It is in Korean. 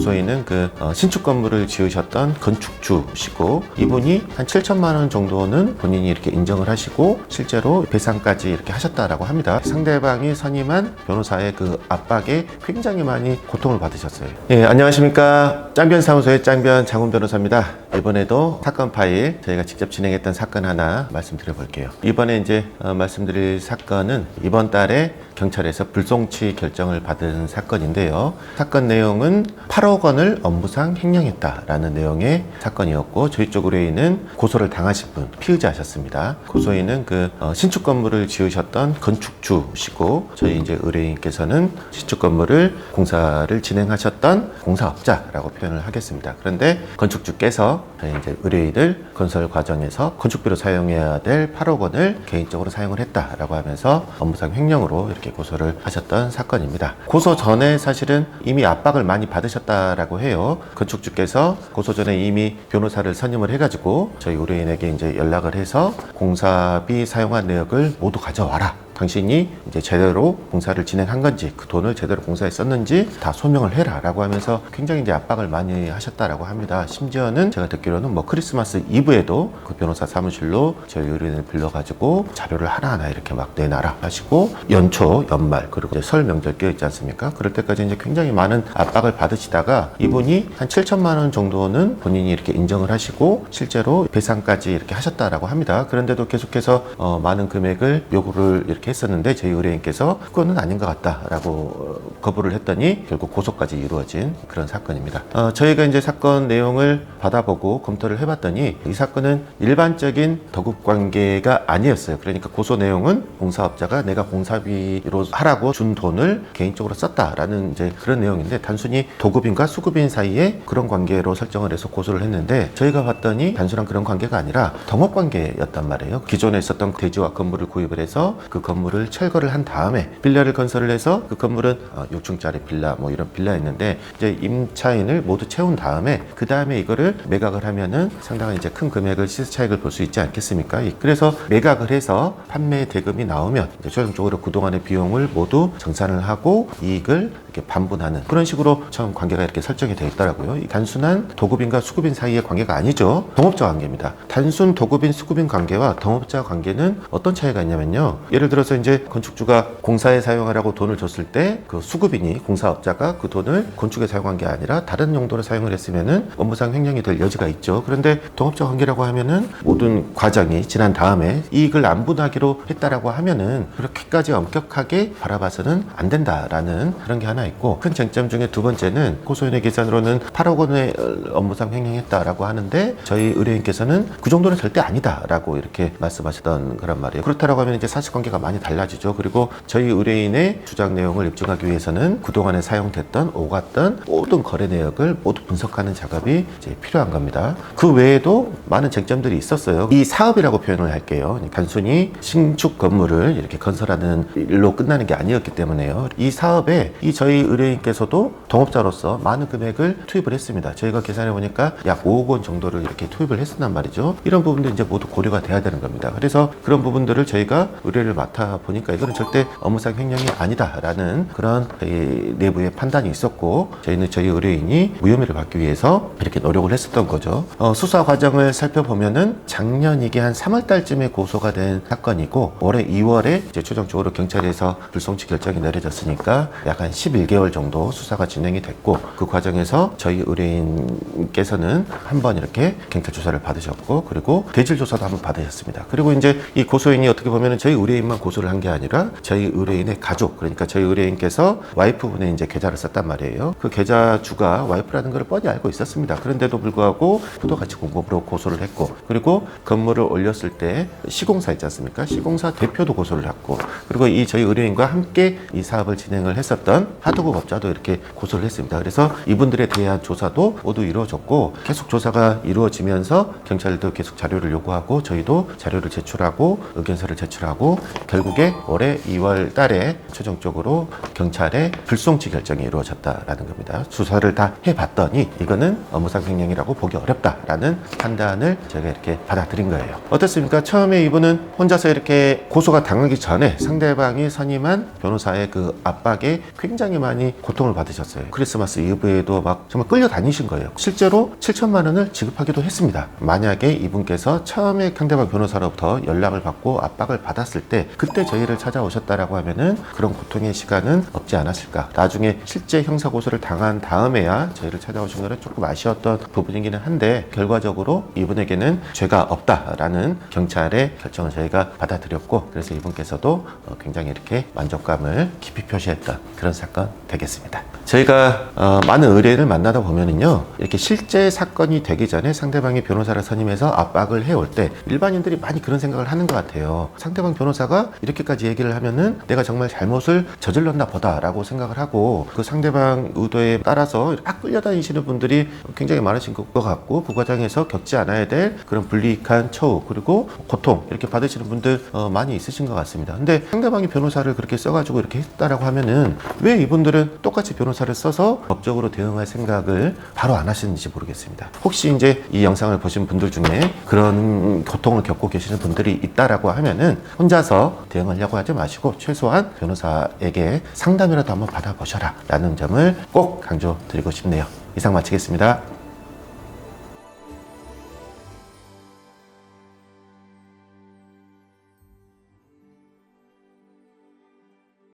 고소인은 신축 건물을 지으셨던 건축주시고, 이분이 한 7천만 원 정도는 본인이 이렇게 인정을 하시고 실제로 배상까지 이렇게 하셨다라고 합니다. 상대방이 선임한 변호사의 그 압박에 굉장히 많이 고통을 받으셨어요. 예, 안녕하십니까. 짱변 사무소의 짱변 장훈 변호사입니다. 이번에도 사건 파일 저희가 직접 진행했던 사건 하나 말씀드려 볼게요. 이번에 이제 말씀드릴 사건은 이번 달에 경찰에서 불송치 결정을 받은 사건인데요. 사건 내용은 8억 원을 업무상 횡령했다라는 내용의 사건이었고, 저희 쪽 의뢰인은 고소를 당하신 분, 피의자셨습니다. 고소인은 신축 건물을 지으셨던 건축주시고, 저희 이제 의뢰인께서는 신축 건물을 공사를 진행하셨던 공사업자라고 표현을 하겠습니다. 그런데 건축주께서 저희 이제 의뢰인을 건설 과정에서 건축비로 사용해야 될 8억 원을 개인적으로 사용을 했다라고 하면서 업무상 횡령으로 이렇게 고소를 하셨던 사건입니다. 고소 전에 사실은 이미 압박을 많이 받으셨다라고 해요. 건축주께서 고소 전에 이미 변호사를 선임을 해가지고 저희 의뢰인에게 이제 연락을 해서 공사비 사용한 내역을 모두 가져와라. 당신이 이제 제대로 공사를 진행한 건지, 그 돈을 제대로 공사에 썼는지 다 소명을 해라 라고 하면서 굉장히 이제 압박을 많이 하셨다라고 합니다. 심지어는 제가 듣기로는 크리스마스 이브에도 그 변호사 사무실로 저희 의뢰인을 불러가지고 자료를 하나하나 이렇게 막 내놔라 하시고, 연초, 연말, 그리고 이제 설 명절 껴 있지 않습니까? 그럴 때까지 이제 굉장히 많은 압박을 받으시다가 이분이 한 7천만 원 정도는 본인이 이렇게 인정을 하시고 실제로 배상까지 이렇게 하셨다라고 합니다. 그런데도 계속해서 많은 금액을 요구를 이렇게 했었는데 저희 의뢰인께서 그거는 아닌 것 같다라고 거부를 했더니 결국 고소까지 이루어진 그런 사건입니다. 저희가 이제 사건 내용을 받아보고 검토를 해봤더니 이 사건은 일반적인 도급 관계가 아니었어요. 그러니까 고소 내용은 공사업자가 내가 공사비로 하라고 준 돈을 개인적으로 썼다라는 이제 그런 내용인데, 단순히 도급인과 수급인 사이에 그런 관계로 설정을 해서 고소를 했는데, 저희가 봤더니 단순한 그런 관계가 아니라 동업 관계였단 말이에요. 기존에 있었던 대지와 건물을 구입을 해서 그 건물을 철거를 한 다음에 빌라를 건설을 해서, 그 건물은 6층짜리 빌라 이런 빌라였는데 이제 임차인을 모두 채운 다음에 그 다음에 이거를 매각을 하면은 상당히 이제 큰 금액을 시세 차익을 볼 수 있지 않겠습니까? 그래서 매각을 해서 판매 대금이 나오면 이제 최종적으로 그동안의 비용을 모두 정산을 하고 이익을 이렇게 반분하는 그런 식으로 처음 관계가 이렇게 설정이 되어 있더라고요. 단순한 도급인과 수급인 사이의 관계가 아니죠. 동업자 관계입니다. 단순 도급인 수급인 관계와 동업자 관계는 어떤 차이가 있냐면요. 예를 들어서 이제 건축주가 공사에 사용하라고 돈을 줬을 때 그 수급인이, 공사업자가 그 돈을 건축에 사용한 게 아니라 다른 용도로 사용을 했으면은 업무상 횡령이 될 여지가 있죠. 그런데 동업자 관계라고 하면은 모든 과정이 지난 다음에 이익을 안분하기로 했다라고 하면은 그렇게까지 엄격하게 바라봐서는 안 된다라는 그런 게 하나 있고, 큰 쟁점 중에 두 번째는 고소인의 계산으로는 8억 원의 업무상 횡령했다라고 하는데 저희 의뢰인께서는 그 정도는 절대 아니다라고 이렇게 말씀하셨던 그런 말이에요. 그렇다라고 하면 이제 사실관계가 많이 달라지죠. 그리고 저희 의뢰인의 주장 내용을 입증하기 위해서는 그동안에 사용됐던 오갔던 모든 거래 내역을 모두 분석하는 작업이 이제 필요한 겁니다. 그 외에도 많은 쟁점들이 있었어요. 이 사업이라고 표현을 할게요. 단순히 신축 건물을 이렇게 건설하는 일로 끝나는 게 아니었기 때문에요. 이 사업에 저희 의뢰인께서도 동업자로서 많은 금액을 투입을 했습니다. 저희가 계산해 보니까 약 5억 원 정도를 이렇게 투입을 했었단 말이죠. 이런 부분도 이제 모두 고려가 돼야 되는 겁니다. 그래서 그런 부분들을 저희가 의뢰를 맡아 보니까 이거는 절대 업무상 횡령이 아니다라는 그런 내부의 판단이 있었고, 저희는 저희 의뢰인이 무혐의를 받기 위해서 이렇게 노력을 했었던 거죠. 수사 과정을 살펴보면은 작년 이게 한 3월 달쯤에 고소가 된 사건이고, 올해 2월에 이제 최종적으로 경찰에서 불송치 결정이 내려졌으니까 약 한 11개월 정도 수사가 진행이 됐고, 그 과정에서 저희 의뢰인께서는 한번 이렇게 경찰 조사를 받으셨고, 그리고 대질 조사도 한번 받으셨습니다. 그리고 이제 이 고소인이 어떻게 보면은 저희 의뢰인만 고소를 한 게 아니라 저희 의뢰인의 가족, 그러니까 저희 의뢰인께서 와이프분의 이제 계좌를 썼단 말이에요. 그 계좌주가 와이프라는 걸 뻔히 알고 있었습니다. 그런데도 불구하고 부도가치 공범으로 고소를 했고, 그리고 건물을 올렸을 때 시공사 있지 않습니까? 시공사 대표도 고소를 했고, 그리고 이 저희 의뢰인과 함께 이 사업을 진행을 했었던 하도급 업자도 이렇게 고소를 했습니다. 그래서 이분들에 대한 조사도 모두 이루어졌고, 계속 조사가 이루어지면서 경찰도 계속 자료를 요구하고 저희도 자료를 제출하고 의견서를 제출하고, 결국에 올해 2월 달에 최종적으로 경찰의 불송치 결정이 이루어졌다라는 겁니다. 수사를 다 해봤더니 이거는 업무상 횡령이라고 보기 어렵다라는 판단을 제가 이렇게 받아들인 거예요. 어떻습니까? 처음에 이분은 혼자서 이렇게 고소가 당하기 전에 상대방이 선임한 변호사의 그 압박에 굉장히 상당히 많이 고통을 받으셨어요. 크리스마스 이브에도 막 정말 끌려다니신 거예요. 실제로 7천만 원을 지급하기도 했습니다. 만약에 이분께서 처음에 상대방 변호사로부터 연락을 받고 압박을 받았을 때 그때 저희를 찾아오셨다라고 하면은 그런 고통의 시간은 없지 않았을까. 나중에 실제 형사고소를 당한 다음에야 저희를 찾아오신 거는 조금 아쉬웠던 부분이기는 한데, 결과적으로 이분에게는 죄가 없다라는 경찰의 결정을 저희가 받아들였고, 그래서 이분께서도 굉장히 이렇게 만족감을 깊이 표시했던 그런 사건 되겠습니다. 저희가 많은 의뢰인을 만나다 보면은요, 이렇게 실제 사건이 되기 전에 상대방이 변호사를 선임해서 압박을 해올 때 일반인들이 많이 그런 생각을 하는 것 같아요. 상대방 변호사가 이렇게까지 얘기를 하면은 내가 정말 잘못을 저질렀나 보다 라고 생각을 하고, 그 상대방 의도에 따라서 막 끌려다니시는 분들이 굉장히 많으신 것 같고, 부과장에서 겪지 않아야 될 그런 불이익한 처우 그리고 고통 이렇게 받으시는 분들 많이 있으신 것 같습니다. 근데 상대방이 변호사를 그렇게 써가지고 이렇게 했다라고 하면은 왜 이분들은 똑같이 변호사를 써서 법적으로 대응할 생각을 바로 안 하시는지 모르겠습니다. 혹시 이제 이 영상을 보신 분들 중에 그런 고통을 겪고 계시는 분들이 있다라고 하면은 혼자서 대응하려고 하지 마시고 최소한 변호사에게 상담이라도 한번 받아보셔라 라는 점을 꼭 강조드리고 싶네요. 이상 마치겠습니다.